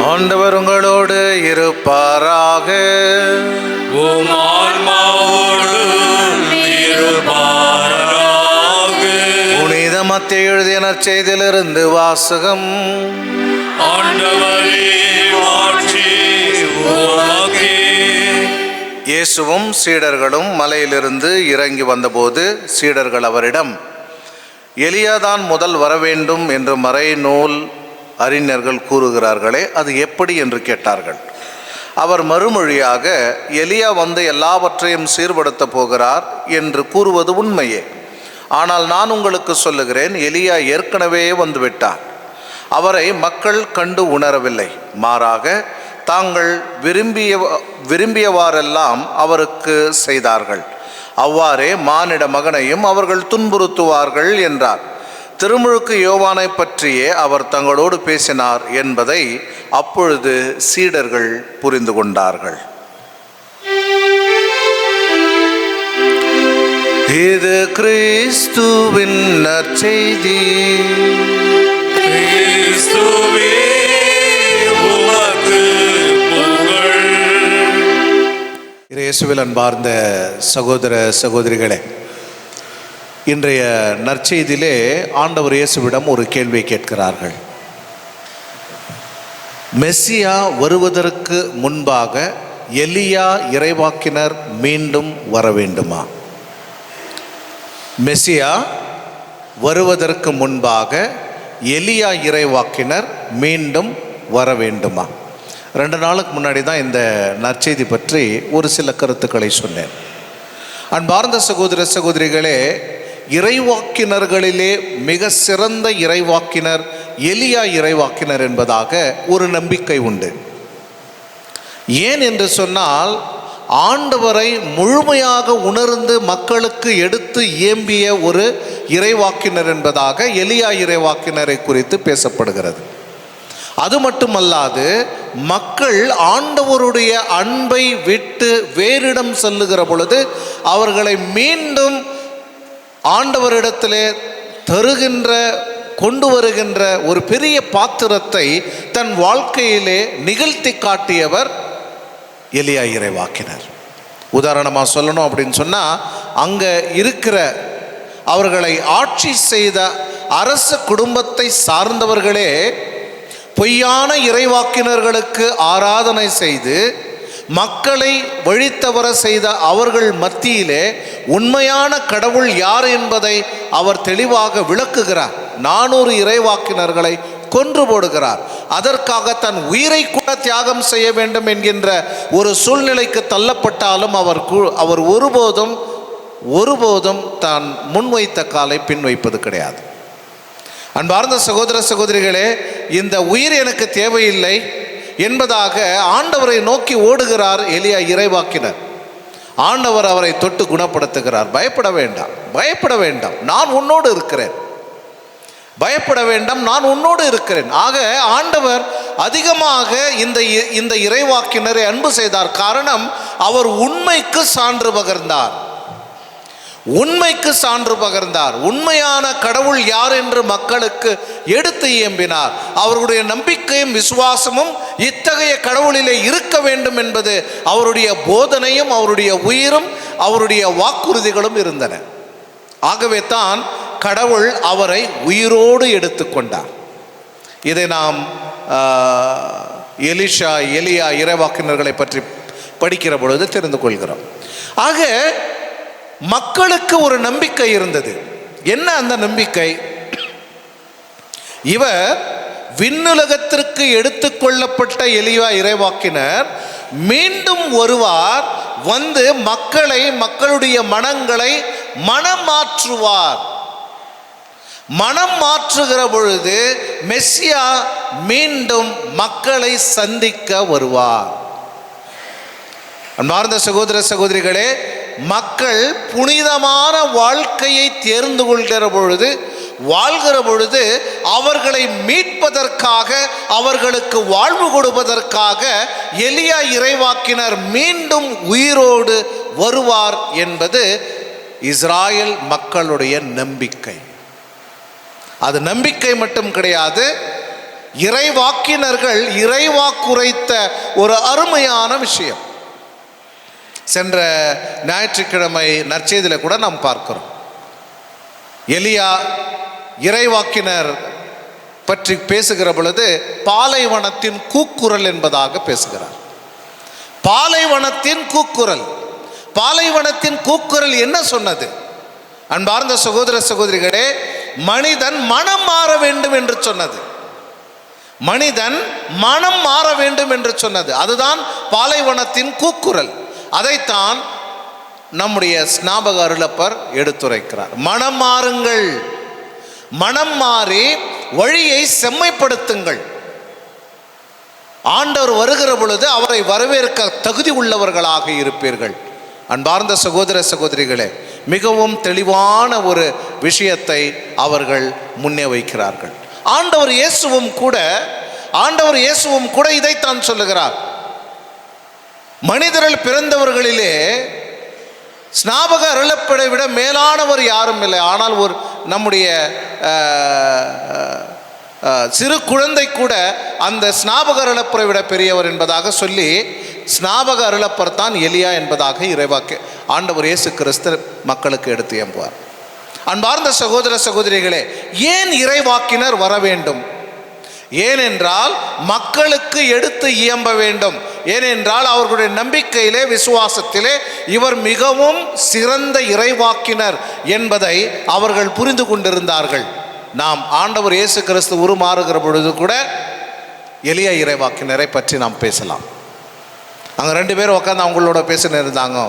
ஆண்டவர் உங்களோடு இருப்பாராக. உம் ஆன்மாவோடும் இருப்பாராக. புனித மத்தேயு எழுதிய நற்செய்தியிலிருந்து வாசகம். ஆண்டவரே மாட்சி உமக்கே. இயேசுவும் சீடர்களும் மலையிலிருந்து இறங்கி வந்தபோது சீடர்கள் அவரிடம், எலியாதான் முதல் வரவேண்டும் என்று மறைநூல் அறிஞர்கள் கூறுகிறார்களே, அது எப்படி என்று கேட்டார்கள். அவர் மறுமொழியாக, எலியா வந்து எல்லாவற்றையும் சீர்படுத்த போகிறார் என்று கூறுவது உண்மையே. ஆனால் நான் உங்களுக்கு சொல்லுகிறேன், எலியா ஏற்கனவே வந்துவிட்டார். அவரை மக்கள் கண்டு உணரவில்லை. மாறாக தாங்கள் விரும்பியவாறெல்லாம் அவருக்கு செய்தார்கள். அவ்வாறே மானிட மகனையும் அவர்கள் துன்புறுத்துவார்கள் என்றார். திருமுழுக்கு யோவானை பற்றியே அவர் தங்களோடு பேசினார் என்பதை அப்பொழுது சீடர்கள் புரிந்து கொண்டார்கள். இது கிறிஸ்துவின் நற்செய்தி. கிறிஸ்துவே உமக்கு புகழ். இயேசுவில் அன்பார்ந்த சகோதர சகோதரிகளே, இன்றைய நற்செய்தியிலே ஆண்டவர் இயேசுவிடம் ஒரு கேள்வி கேட்கிறார்கள். மெசியா வருவதற்கு முன்பாக எலியா இறைவாக்கினர் மீண்டும் வர வேண்டுமா? மெசியா வருவதற்கு முன்பாக எலியா இறைவாக்கினர் மீண்டும் வர வேண்டுமா? 2 நாளுக்கு முன்னாடி தான் இந்த நற்செய்தி பற்றி ஒரு சில கருத்துக்களை சொன்னேன். அன்பார்ந்த சகோதர சகோதரிகளே, இறைவாக்கினர்களிலே மிக சிறந்த இறைவாக்கினர் எலியா இறைவாக்கினர் என்பதாக ஒரு நம்பிக்கை உண்டு. ஏன் என்று சொன்னால், ஆண்டவரை முழுமையாக உணர்ந்து மக்களுக்கு எடுத்து இயம்பிய ஒரு இறைவாக்கினர் என்பதாக எலியா இறைவாக்கினரை குறித்து பேசப்படுகிறது. அது மட்டுமல்லாது, மக்கள் ஆண்டவருடைய அன்பை விட்டு வேறிடம் செல்லுகிற பொழுது அவர்களை மீண்டும் ஆண்டவரிடத்திலே கொண்டு வருகின்ற ஒரு பெரிய பாத்திரத்தை தன் வாழ்க்கையிலே நிகழ்த்தி காட்டியவர் எலியா இறைவாக்கினர். உதாரணமாக சொல்லணும் அப்படின்னு சொன்னால், அங்கே இருக்கிற அவர்களை ஆட்சி செய்த அரச குடும்பத்தை சார்ந்தவர்களே பொய்யான இறைவாக்கினர்களுக்கு ஆராதனை செய்து மக்களை வழித்தவர செய்த அவர்கள் மத்தியிலே உண்மையான கடவுள் யார் என்பதை அவர் தெளிவாக விளக்குகிறார். 400 இறைவாக்கினர்களை கொன்று போடுகிறார். அதற்காக தன் உயிரை கூட தியாகம் செய்ய வேண்டும் என்கின்ற ஒரு சூழ்நிலைக்கு தள்ளப்பட்டாலும் அவர் ஒருபோதும் தான் முன்வைத்த காலை பின் வைப்பது கிடையாது. அன்பார்ந்த சகோதர சகோதரிகளே, இந்த உயிர் எனக்கு தேவையில்லை என்பதாக ஆண்டவரை நோக்கி ஓடுகிறார் எலியா இறைவாக்கினர். ஆண்டவர் அவரை தொட்டு குணப்படுத்துகிறார். பயப்பட வேண்டாம், பயப்பட வேண்டாம், நான் உன்னோடு இருக்கிறேன். பயப்பட வேண்டாம், நான் உன்னோடு இருக்கிறேன். ஆக ஆண்டவர் அதிகமாக இந்த இறைவாக்கினரை அன்பு செய்தார். காரணம், அவர் உண்மைக்கு சான்று பகர்ந்தார். உண்மைக்கு சான்று பகர்ந்தார். உண்மையான கடவுள் யார் என்று மக்களுக்கு எடுத்து இயம்பினார். அவருடைய நம்பிக்கையும் விசுவாசமும் இத்தகைய கடவுளிலே இருக்க வேண்டும் என்பது அவருடைய போதனையும் அவருடைய உயிரும் அவருடைய வாக்குறுதிகளும் இருந்தன. ஆகவே தான் கடவுள் அவரை உயிரோடு எடுத்துக்கொண்டார். இதை நாம் எலியா இறைவாக்கினர்களை பற்றி படிக்கிற பொழுது தெரிந்து கொள்கிறோம். ஆக மக்களுக்கு ஒரு நம்பிக்கை இருந்தது. என்ன அந்த நம்பிக்கை? இவர் விண்ணுலகத்திற்கு எடுத்துக்கொள்ளப்பட்ட எலியா இறைவாக்கினர் மீண்டும் வருவார், வந்து மக்களுடைய மனங்களை மனம் மாற்றுவார். மனம் மாற்றுகிற பொழுது மெசியா மீண்டும் மக்களை சந்திக்க வருவார். அன்பார்ந்த சகோதர சகோதரிகளே, மக்கள் புனிதமான வாழ்க்கையை தேர்ந்து வாழ்கிற பொழுது அவர்களை மீட்பதற்காக, அவர்களுக்கு வாழ்வு கொடுப்பதற்காக எலியா இறைவாக்கினர் மீண்டும் உயிரோடு வருவார் என்பது இஸ்ராயல் மக்களுடைய நம்பிக்கை. அது நம்பிக்கை மட்டும் கிடையாது, இறைவாக்கினர்கள் இறைவாக்குரைத்த ஒரு அருமையான விஷயம். சென்ற ஞாயிற்றுக்கிழமை நற்செய்தியில் கூட நாம் பார்க்கிறோம். எலியா இறைவாக்கினர் பற்றி பேசுகிற பொழுது பாலைவனத்தின் கூக்குரல் என்பதாக பேசுகிறார். பாலைவனத்தின் கூக்குரல். பாலைவனத்தின் கூக்குரல் என்ன சொன்னது? அன்பார்ந்த சகோதர சகோதரிகளே, மனிதன் மனம் மாற வேண்டும் என்று சொன்னது. மனிதன் மனம் மாற வேண்டும் என்று சொன்னது. அதுதான் பாலைவனத்தின் கூக்குரல். அதைத்தான் நம்முடைய ஸ்நாபக அருளப்பர் எடுத்துரைக்கிறார். மனம் மாறுங்கள், மனம் மாறி வழியை செம்மைப்படுத்துங்கள். ஆண்டவர் வருகிற பொழுது அவரை வரவேற்க தகுதி உள்ளவர்களாக இருப்பீர்கள். அன்பார்ந்த சகோதர சகோதரிகளே, மிகவும் தெளிவான ஒரு விஷயத்தை அவர்கள் முன்னே வைக்கிறார்கள். ஆண்டவர் இயேசுவும் கூட இதைத்தான் சொல்லுகிறார். மனிதர்கள் பிறந்தவர்களிலே ஸ்நாபக அருளப்பரை விட மேலானவர் யாரும் இல்லை. ஆனால் ஒரு நம்முடைய சிறு குழந்தை கூட அந்த ஸ்நாபக அருளப்பரை விட பெரியவர் என்பதாக சொல்லி ஸ்நாபக அருளப்பர் தான் எலியா என்பதாக இறைவாக்கு ஆண்டவர் இயேசு கிறிஸ்து மக்களுக்கு எடுத்து எம்புவார். அன்பார்ந்த சகோதர சகோதரிகளே, ஏன் இறைவாக்கினர் வர வேண்டும்? ஏனென்றால் மக்களுக்கு எடுத்து இயம்ப வேண்டும். ஏனென்றால் அவர்களுடைய நம்பிக்கையிலே, விசுவாசத்திலே இவர் மிகவும் சிறந்த இறைவாக்கினர் என்பதை அவர்கள் புரிந்து கொண்டிருந்தார்கள். நாம் ஆண்டவர் இயேசு கிறிஸ்து உருமாறுகிற பொழுது கூட எலியா இறைவாக்கினரை பற்றி நாம் பேசலாம். அங்கே 2 பேரும் உட்காந்து அவங்களோட பேசின்னு இருந்தாங்க.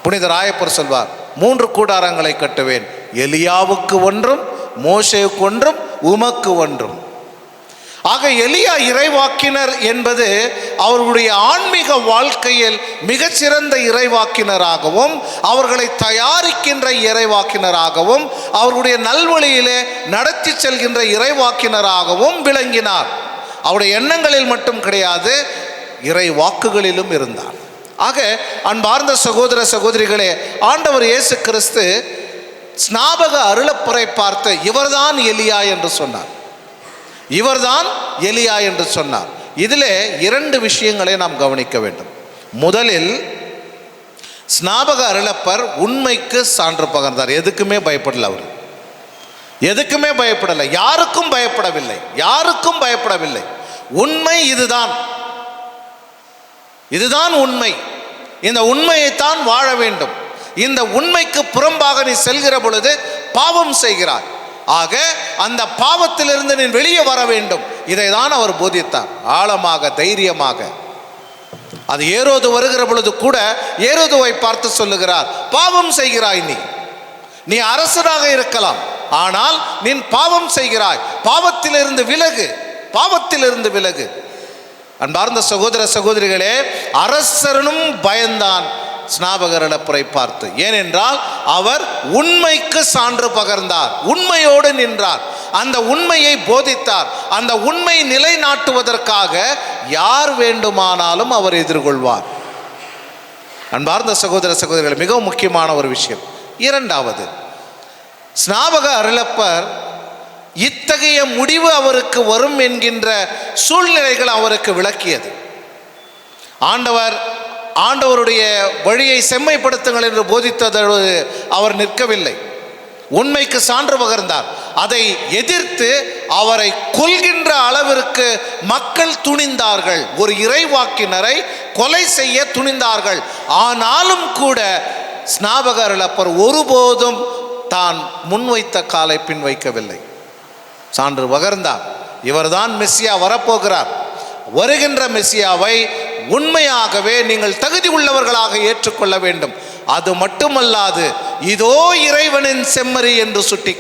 புனித ராயப்பர் சொல்வார், 3 கூடாரங்களை கட்டுவேன், எலியாவுக்கு ஒன்றும், மோசேவுக்கு ஒன்றும், உமக்கு ஒன்றும். ஆக எலியா இறைவாக்கினர் என்பது அவர்களுடைய ஆன்மீக வாழ்க்கையில் மிகச்சிறந்த இறைவாக்கினராகவும், அவர்களை தயாரிக்கின்ற இறைவாக்கினராகவும், அவர்களுடைய நல்வழியிலே நடத்தி செல்கின்ற இறைவாக்கினராகவும் விளங்கினார். அவருடைய எண்ணங்களில் மட்டும் கிடையாது, இறை வாக்குகளிலும் இருந்தார். ஆக அன்பார்ந்த சகோதர சகோதரிகளே, ஆண்டவர் இயேசு கிறிஸ்து ஸ்நாபக அருளப்பரை பார்த்து இவர்தான் எலியா என்று சொன்னார். இவர்தான் எலியா என்று சொன்னார். இதிலே 2 விஷயங்களை நாம் கவனிக்க வேண்டும். முதலில், ஸ்நாபக அருளப்பர் உண்மைக்கு சான்று பகர்ந்தார். எதுக்குமே பயப்படல. அவர் எதுக்குமே பயப்படலை, யாருக்கும் பயப்படவில்லை. உண்மை இதுதான், இதுதான் உண்மை. இந்த உண்மையைத்தான் வாழ வேண்டும். இந்த உண்மைக்கு புறம்பாக நீ செல்கிற பொழுது பாவம் செய்கிறாய். ஆக அந்த பாவத்திலிருந்து நீ வெளியே வர வேண்டும். இதை தான் அவர் போதித்தார், ஆழமாக, தைரியமாக. அது ஏரோது வருகிற பொழுது கூட ஏரோதுவை பார்த்து சொல்லுகிறார், பாவம் செய்கிறாய், நீ அரசனாக இருக்கலாம், ஆனால் நீ பாவம் செய்கிறாய், பாவத்திலிருந்து விலகு. அன்பார்ந்த சகோதர சகோதரிகளே, அரசனும் பயந்தான் ஸ்நாபக அருளப்பரை பார்த்து. ஏனென்றால் அவர் உண்மைக்கு சான்று பகர்ந்தார், உண்மையோடு நின்றார், அந்த உண்மையை போதித்தார். அந்த உண்மை நிலைநாட்டுவதற்காக யார் வேண்டுமானாலும் அவர் எதிர்கொள்வார். அன்பார்ந்த சகோதர சகோதரிகள், மிகவும் முக்கியமான ஒரு விஷயம். 2வது, ஸ்நாபக அருளப்பர் இத்தகைய முடிவு அவருக்கு வரும் என்கின்ற சூழ்நிலைகள் அவருக்கு விளக்கியது. ஆண்டவருடைய வழியை செம்மைப்படுத்துங்கள் என்று போதித்ததோடு அவர் நிற்கவில்லை, உண்மைக்கு சான்று பகர்ந்தார். அதை எதிர்த்து அவரை கொல்கின்ற அளவிற்கு மக்கள் துணிந்தார்கள், ஒரு இறைவாக்கினரை கொலை செய்ய துணிந்தார்கள். ஆனாலும் கூட ஸ்நாபக அருளப்பர் ஒருபோதும் தான் முன்வைத்த காலை பின் வைக்கவில்லை, சான்று பகர்ந்தார். இவர்தான் மெசியா, வரப்போகிறார். வருகின்ற மெசியாவை உண்மையாகவே நீங்கள் தகுதி உள்ளவர்களாக ஏற்றுக்கொள்ள வேண்டும். அது மட்டுமல்லாது, இதோ இறைவனின் செம்மறி என்று சுட்டி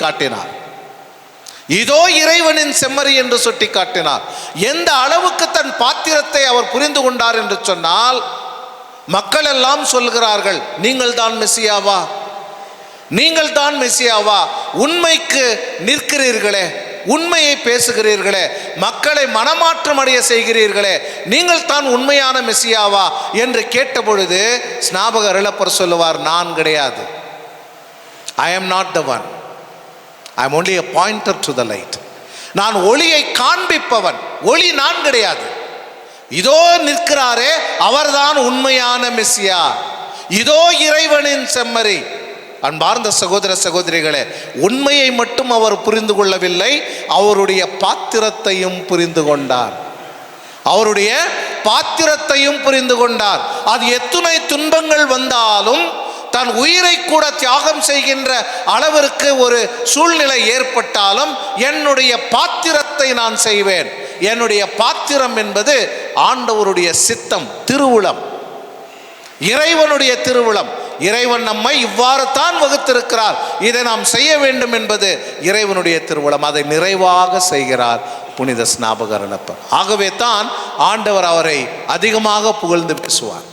காட்டினார். எந்த அளவுக்கு தன் பாத்திரத்தை அவர் புரிந்து கொண்டார் என்று சொன்னால், மக்கள் எல்லாம் சொல்கிறார்கள், நீங்கள் தான் மெசியாவா, உண்மைக்கு நிற்கிறீர்களே, உண்மையை பேசுகிறீர்களே, மக்களை மனமாற்றம் அடைய செய்கிறீர்களே, நீங்கள் தான் உண்மையான மெசியாவா என்று கேட்டபொழுது ஸ்நாபக அருளப்பர் சொல்லுவார், நான் கிடையாது, I am not the one, I am only a pointer to the light. நான் ஒளியை காண்பிப்பவன். ஒளி நான் கிடையாது. இதோ நிற்கிறாரே, அவர்தான் உண்மையான மெசியா. இதோ இறைவனின் செம்மறி. அன்பார்ந்த சகோதர சகோதரிகளே, உண்மையை மட்டும் அவர் புரிந்து கொள்ளவில்லை, அவருடைய பாத்திரத்தையும் புரிந்து கொண்டார். அவருடைய பாத்திரத்தையும் புரிந்து கொண்டார். அது எத்துணை துன்பங்கள் வந்தாலும் தன் உயிரை கூட தியாகம் செய்கின்ற அளவிற்கு ஒரு சூழ்நிலை ஏற்பட்டாலும் என்னுடைய பாத்திரத்தை நான் செய்வேன். என்னுடைய பாத்திரம் என்பது ஆண்டவருடைய சித்தம், திருவுளம், இறைவனுடைய திருவுளம். இறைவன் நம்மை இவ்வாறு தான் வகுத்திருக்கிறார், இதை நாம் செய்ய வேண்டும் என்பது இறைவனுடைய திருவுளம். அதை நிறைவாக செய்கிறார் புனித ஸ்நாபகரனப்பர். ஆகவே தான் ஆண்டவர் அவரை அதிகமாக புகழ்ந்து பேசுவார்,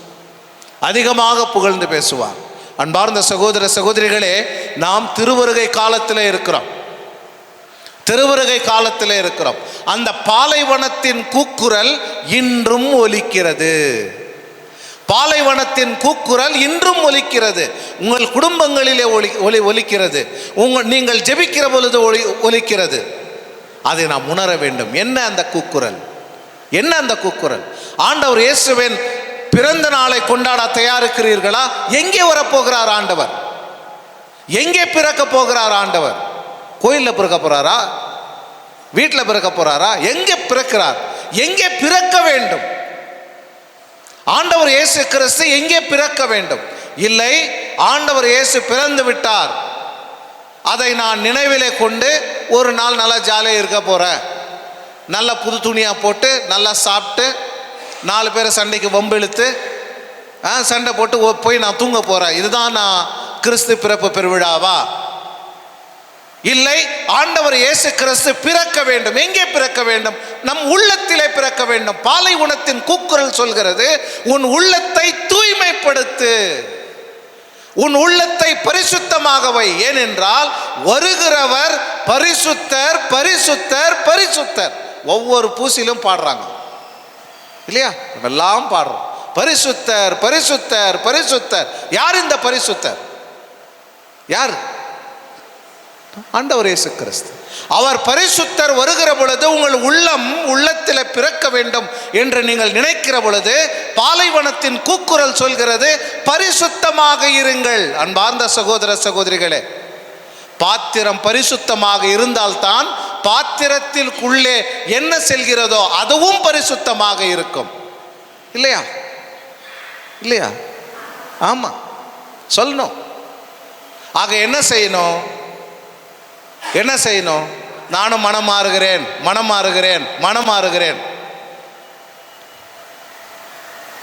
அதிகமாக புகழ்ந்து பேசுவார். அன்பார்ந்த சகோதர சகோதரிகளே, நாம் திருவருகை காலத்தில் இருக்கிறோம். திருவருகை காலத்தில் இருக்கிறோம். அந்த பாலைவனத்தின் கூக்குரல் இன்றும் ஒலிக்கிறது. பாலைவனத்தின் கூக்குரல் இன்றும் ஒலிக்கிறது. உங்கள் குடும்பங்களிலே ஒலிக்கிறது. நீங்கள் ஜெபிக்கிற பொழுது ஒலிக்கிறது. அதை நாம் உணர வேண்டும். என்ன அந்த கூக்குரல்? என்ன அந்த கூக்குரல்? ஆண்டவர் இயேசுவின் பிறந்த நாளை கொண்டாட தயாரிக்கிறீர்களா? எங்கே வரப்போகிறார் ஆண்டவர்? எங்கே பிறக்க போகிறார் ஆண்டவர்? கோயிலில் பிறக்க போறாரா? வீட்டில் பிறக்க போறாரா? எங்கே பிறக்கிறார்? எங்கே பிறக்க வேண்டும்? ஆண்டவர் இயேசு கிறிஸ்து எங்கே பிறக்க வேண்டும்? இல்லை, ஆண்டவர் இயேசு பிறந்து விட்டார், அதை நான் நினைவிலே கொண்டு ஒரு நாள் நல்லா ஜாலியாக இருக்க போகிறேன், நல்ல புது துணியாக போட்டு நல்லா சாப்பிட்டு 4 பேரை சண்டைக்கு வம்பிழுத்து சண்டை போட்டு போய் நான் தூங்க போகிறேன், இதுதான் நான் கிறிஸ்து பிறப்பு பெருவிழாவா? இல்லை, ஆண்டவர் இயேசு கிறிஸ்து பிறக்க வேண்டும். எங்கே பிறக்க வேண்டும்? நம் உள்ளத்திலே பிறக்க வேண்டும். பாலைவனத்தின் கூக்குரல் சொல்கிறது, உன் உள்ளத்தை தூய்மைப்படுத்து, உன் உள்ளத்தை பரிசுத்தமாக வை. ஏனென்றால் வருகிறவர் பரிசுத்தர், பரிசுத்தர், பரிசுத்தர். ஒவ்வொரு பூசிலும் பாடுறாங்க இல்லையா? எல்லாம் பாடுறோம், பரிசுத்தர், பரிசுத்தர், பரிசுத்தர். யார் இந்த பரிசுத்தர்? யார்? ஆண்டவர் இயேசு கிறிஸ்து. அவர் பரிசுத்தர் வருகிற பொழுது உங்கள் உள்ளத்தில் பிறக்க வேண்டும் என்று நீங்கள் நினைக்கிற பொழுது பாலைவனத்தின் கூக்குரல் சொல்கிறது, பரிசுத்தமாக இருங்கள். அன்பார்ந்த சகோதர சகோதரிகளே, பாத்திரம் பரிசுத்தமாக இருந்தால்தான் பாத்திரத்திற்குள்ளே என்ன செல்கிறதோ அதுவும் பரிசுத்தமாக இருக்கும். இல்லையா? இல்லையா? ஆமா, சொல்லணும். ஆக என்ன செய்யணும்? என்ன செய்யணும்? நானும் மனம் மாறுகிறேன், மனம் மாறுகிறேன், மனம் மாறுகிறேன்.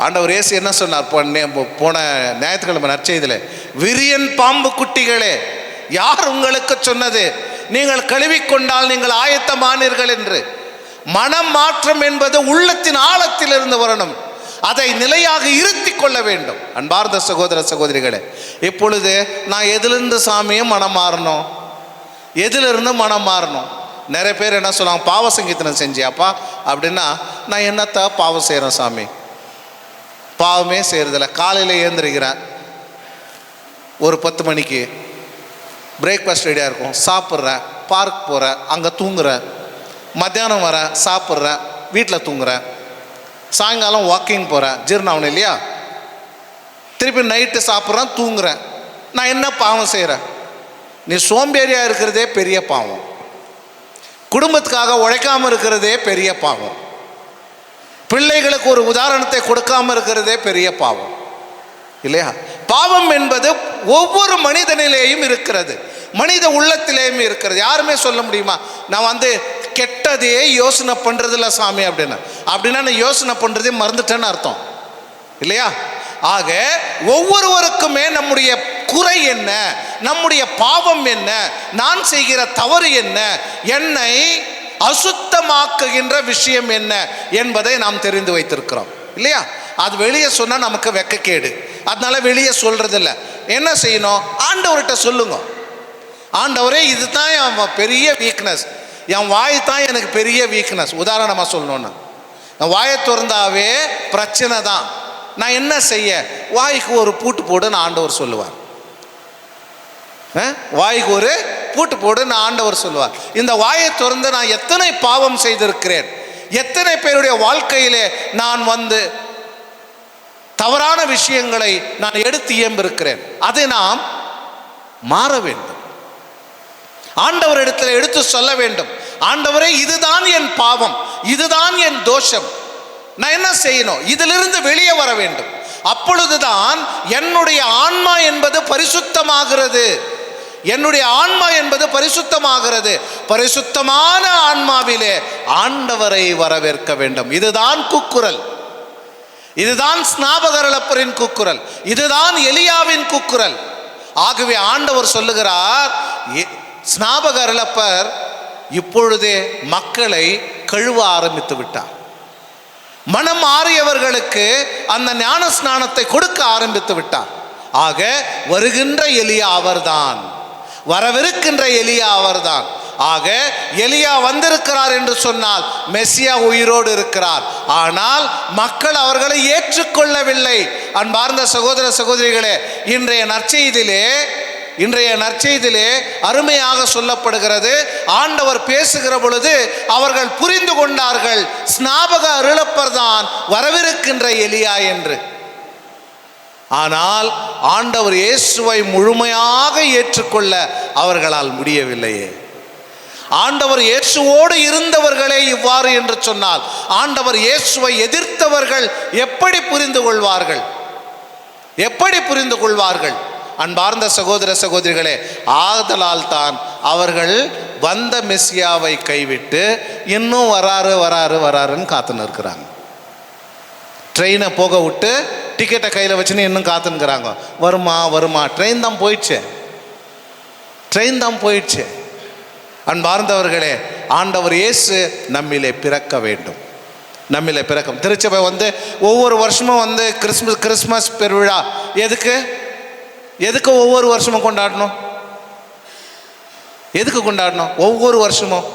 ஆண்டவர் இயேசு என்ன சொன்னார் போன ஞாயிற்றுக்கிழமை நற்செய்தியிலே? விரியன் பாம்பு குட்டிகளே, யார் உங்களுக்கு சொன்னது நீங்கள் கழுவிக்கொண்டால் நீங்கள் ஆயத்தமானீர்கள் என்று? மனம் மாற்றம் என்பது உள்ளத்தின் ஆழத்தில் இருந்து வரணும். அதை நிலையாக இருத்தி கொள்ள வேண்டும். அன்பார்ந்த சகோதர சகோதரிகளே, இப்பொழுது நான் எதிலிருந்து சாமியும் மனம் மாறணும், எதிலிருந்து மனம் மாறணும்? நிறைய பேர் என்ன சொல்லுவாங்க, பாவ சங்கீதனம் செஞ்சியாப்பா அப்படின்னா, நான் என்னத்த பாவம் செய்கிறேன் சாமி, பாவமே செய்கிறதில்ல. காலையில் ஏந்திரிக்கிறேன், ஒரு 10 மணிக்கு பிரேக்ஃபாஸ்ட் ரெடியாக இருக்கும், சாப்பிட்றேன், பார்க் போகிறேன், அங்கே தூங்குறேன், மத்தியானம் வரேன், சாப்பிட்றேன், வீட்டில் தூங்குறேன், சாயங்காலம் வாக்கிங் போகிறேன், ஜீரணம் இல்லையா, திருப்பி நைட்டு சாப்பிட்றேன், தூங்குறேன். நான் என்ன பாவம் செய்கிறேன்? நீ சோம்பேறியாக இருக்கிறதே பெரிய பாவம், குடும்பத்துக்காக உழைக்காமல் இருக்கிறதே பெரிய பாவம், பிள்ளைகளுக்கு ஒரு உதாரணத்தை கொடுக்காமல் இருக்கிறதே பெரிய பாவம். இல்லையா? பாவம் என்பது ஒவ்வொரு மனிதனிலேயும் இருக்கிறது, மனித உள்ளத்திலேயும் இருக்கிறது. யாருமே சொல்ல முடியுமா, நான் கெட்டதையே யோசனை பண்ணுறதில்ல சாமி அப்படின்னா நான் யோசனை பண்ணுறதே மறந்துட்டேன்னு அர்த்தம் இல்லையா? ஆக ஒவ்வொருவருக்குமே நம்முடைய குறை என்ன, நம்முடைய பாவம் என்ன, நான் செய்கிற தவறு என்ன, என்னை அசுத்தமாக்குகின்ற விஷயம் என்ன என்பதை நாம் தெரிந்து வைத்திருக்கிறோம் இல்லையா? அது வெளியே சொன்னால் நமக்கு வெட்கக்கேடு, அதனால வெளியே சொல்றதில்ல. என்ன செய்யணும்? ஆண்டவர்கிட்ட சொல்லுங்க, ஆண்டவரே இதுதான் என் பெரிய வீக்னஸ், என் வாய் தான் எனக்கு பெரிய வீக்னஸ். உதாரணமாக சொல்லணும்னா, என் வாயை திறந்தாவே பிரச்சனை தான், நான் என்ன செய்ய? வாய்க்கு ஒரு பூட்டு போடுன்னு ஆண்டவர் சொல்லுவார். வாய்க்கு ஒரு பூட்டு போடுன்னு ஆண்டவர் சொல்லுவார். இந்த வாயை திறந்து நான் எத்தனை பாவம் செய்திருக்கிறேன், எத்தனை பேருடைய வாழ்க்கையிலே நான் தவறான விஷயங்களை நான் எடுத்து இயம்பிருக்கிறேன். அதை நாம் மாற வேண்டும். ஆண்டவர் இடத்துல எடுத்து சொல்ல வேண்டும், ஆண்டவரே இதுதான் என் பாவம், இதுதான் என் தோஷம், நான் என்ன செய்யணும், இதிலிருந்து வெளியே வர வேண்டும். அப்பொழுதுதான் என்னுடைய ஆன்மா என்பது பரிசுத்தமாகிறது. என்னுடைய ஆன்மா என்பது பரிசுத்தமாகிறது. பரிசுத்தமான ஆன்மாவிலே ஆண்டவரை வரவேற்க வேண்டும். இதுதான் கூக்குரல், இதுதான் ஸ்நாபகரலப்பரின் கூக்குரல், இதுதான் எலியாவின் கூக்குரல். ஆகவே ஆண்டவர் சொல்லுகிறார், ஸ்நாபகரலப்பர் இப்பொழுதே மக்களை கழுவ ஆரம்பித்து விட்டார். மனம் மாறியவர்களுக்கு அந்த ஞான ஸ்நானத்தை கொடுக்க ஆரம்பித்து விட்டார். ஆக வருகின்ற எலியா அவர்தான், வரவிருக்கின்ற எலியா அவர்தான். ஆக எலியா வந்திருக்கிறார் என்று சொன்னால் மெசியா உயிரோடு இருக்கிறார். ஆனால் மக்கள் அவர்களை ஏற்றுக்கொள்ளவில்லை. அன்பார்ந்த சகோதர சகோதரிகளே, இன்றைய நற்செய்தியிலே அருமையாக சொல்லப்படுகிறது. ஆண்டவர் பேசுகிற பொழுது அவர்கள் புரிந்து கொண்டார்கள், ஸ்நாபக அருளப்பர் தான் வரவிருக்கின்ற எலியா என்று. ஆனால் ஆண்டவர் இயேசுவை முழுமையாக ஏற்றுக்கொள்ள அவர்களால் முடியவில்லையே. ஆண்டவர் இயேசுவோடு இருந்தவர்களே இவ்வாறு என்று சொன்னால் ஆண்டவர் இயேசுவை எதிர்த்தவர்கள் எப்படி புரிந்து கொள்வார்கள்? எப்படி புரிந்து கொள்வார்கள்? அன்பார்ந்த சகோதர சகோதரிகளே, ஆதலால் தான் அவர்கள் வந்த மெசியாவை கைவிட்டு இன்னும் வராருன்னு காத்துன்னு இருக்கிறாங்க. ட்ரெயினை போக விட்டு டிக்கெட்டை கையில் வச்சுன்னு இன்னும் காத்துன்னுக்குறாங்க. வருமா ட்ரெயின் தான் போயிடுச்சு. அன்பார்ந்தவர்களே, ஆண்டவர் இயேசு நம்மிலே பிறக்க வேண்டும். நம்மிலே பிறக்கும். திருச்சபை ஒவ்வொரு வருஷமும் கிறிஸ்மஸ் பெருவிழா எதுக்கு ஒவ்வொரு வருஷமும் கொண்டாடணும்? எதுக்கு கொண்டாடணும் ஒவ்வொரு வருஷமும்?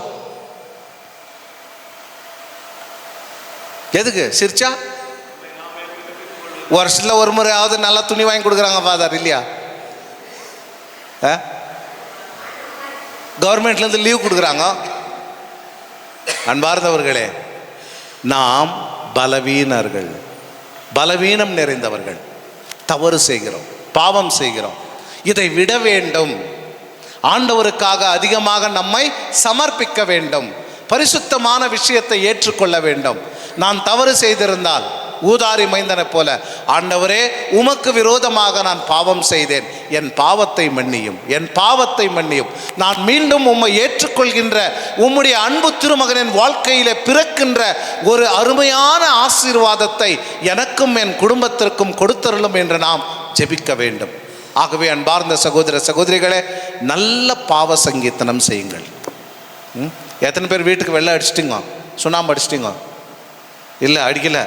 எதுக்கு? சிரிச்சா வருஷத்தில் ஒரு முறையாவது நல்லா துணி வாங்கி கொடுக்குறாங்க ஃபாதர், இல்லையா? கவர்மெண்ட்லேருந்து லீவ் கொடுக்குறாங்க. அன்பார்ந்தவர்களே, நாம் பலவீனர்கள், பலவீனம் நிறைந்தவர்கள், தவறு செய்கிறோம், பாவம் செய்கிறோம். இதை விட வேண்டும். ஆண்டவருக்காக அதிகமாக நம்மை சமர்ப்பிக்க வேண்டும். பரிசுத்தமான விஷயத்தை ஏற்றுக்கொள்ள வேண்டும். நான் தவறு செய்திருந்தால் ஊதாரி மைந்தனை போல, ஆண்டவரே உமக்கு விரோதமாக நான் பாவம் செய்தேன், என் பாவத்தை மன்னியும், என் பாவத்தை மன்னியும். நான் மீண்டும் உம்மை ஏற்றுக்கொள்கின்ற உம்முடைய அன்பு திருமகனின் வாழ்க்கையிலே பிறக்கின்ற ஒரு அருமையான ஆசீர்வாதத்தை எனக்கும் என் குடும்பத்திற்கும் கொடுத்தருளும் என்று நாம் ஜெபிக்க வேண்டும். ஆகவே அன்பார்ந்த சகோதர சகோதரிகளே, நல்ல பாவ சங்கீர்த்தனம் செய்யுங்கள். எத்தனை பேர் வீட்டுக்கு வெள்ளை அடிச்சிட்டிங்க, சுண்ணாம்பு அடிச்சிட்டிங்க? இல்லை, அடிக்கலை,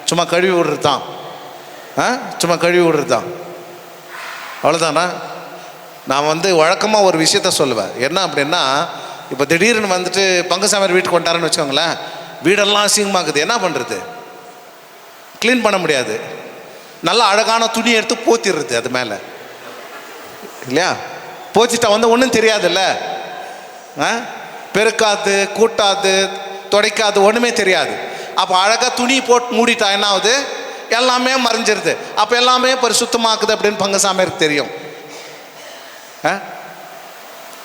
சும்மா கழுவி விடுறது தான். சும்மா கழுவி விடுறது தான், அவ்வளோதானா? நான் வழக்கமாக ஒரு விஷயத்த சொல்லுவேன். என்ன அப்படின்னா, இப்போ திடீர்னு பங்குசாமி வீட்டுக்கு கொண்டாருன்னு வச்சுக்கோங்களேன், வீடெல்லாம் அசிங்கமாக்குது, என்ன பண்ணுறது? க்ளீன் பண்ண முடியாது. நல்ல அழகான துணி எடுத்து போத்திடுறது அது மேலே, இல்லையா? போச்சிட்டா ஒன்றும் தெரியாதுல்ல, பெருக்காது, கூட்டாது, துடைக்காது, ஒன்றுமே தெரியாது. அப்போ அழகாக துணி போட்டு மூடிட்டா என்ன ஆகுது? எல்லாமே மறைஞ்சிருது. அப்போ எல்லாமே பரிசுத்தமாக்குது அப்படின்னு பங்குசாமிக்கு தெரியும்.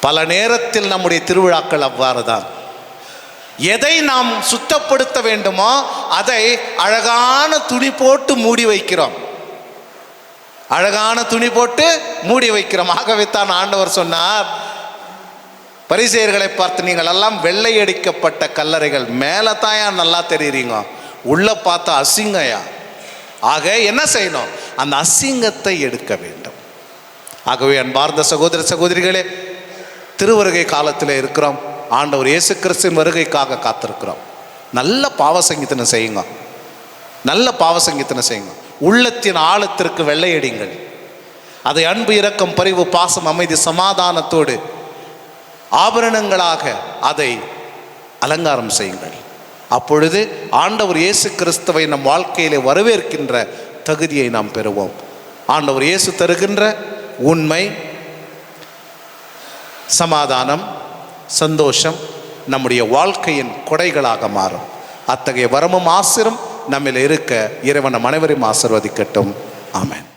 பல நேரத்தில் நம்முடைய திருவிழாக்கள் அவ்வாறு தான். எதை நாம் சுத்தப்படுத்த வேண்டுமோ அதை அழகான துணி போட்டு மூடி வைக்கிறோம், அழகான துணி போட்டு மூடி வைக்கிறோம். ஆகவே தான் ஆண்டவர் சொன்னார், பரிசேயர்களை பார்த்து, நீங்கள் எல்லாம் வெள்ளை அடிக்கப்பட்ட கல்லறைகள், மேலே தாயா நல்லா தெரியுறீங்க, உள்ள பார்த்தா அசிங்கயா. ஆக என்ன செய்யணும்? அந்த அசிங்கத்தை எடுக்க வேண்டும். ஆகவே அன்பார்ந்த சகோதர சகோதரிகளே, திருவருகை காலத்தில் இருக்கிறோம். ஆண்டவர் இயேசு கிறிஸ்துவின் வருகைக்காக காத்திருக்கிறோம். நல்ல பாவ சங்கீதனம் செய்யுங்க, நல்ல பாவ சங்கீதனம் செய்யுங்க. உள்ளத்தின் ஆழத்திற்கு வெள்ளையடிங்கள். அதை அன்பு, இரக்கம், பரிவு, பாசம், அமைதி, சமாதானத்தோடு ஆபரணங்களாக அதை அலங்காரம் செய்யுங்கள். அப்பொழுது ஆண்டவர் இயேசு கிறிஸ்துவை நம் வாழ்க்கையிலே வரவேற்கின்ற தகுதியை நாம் பெறுவோம். ஆண்டவர் இயேசு தருகின்ற உண்மை, சமாதானம், சந்தோஷம் நம்முடைய வாழ்க்கையின் கொடைகளாக மாறும். அத்தகைய வரமும் ஆசிரும் நம்மில் இருக்க இறைவன் நம் அனைவரையும் ஆசீர்வதிக்கட்டும். ஆமென்.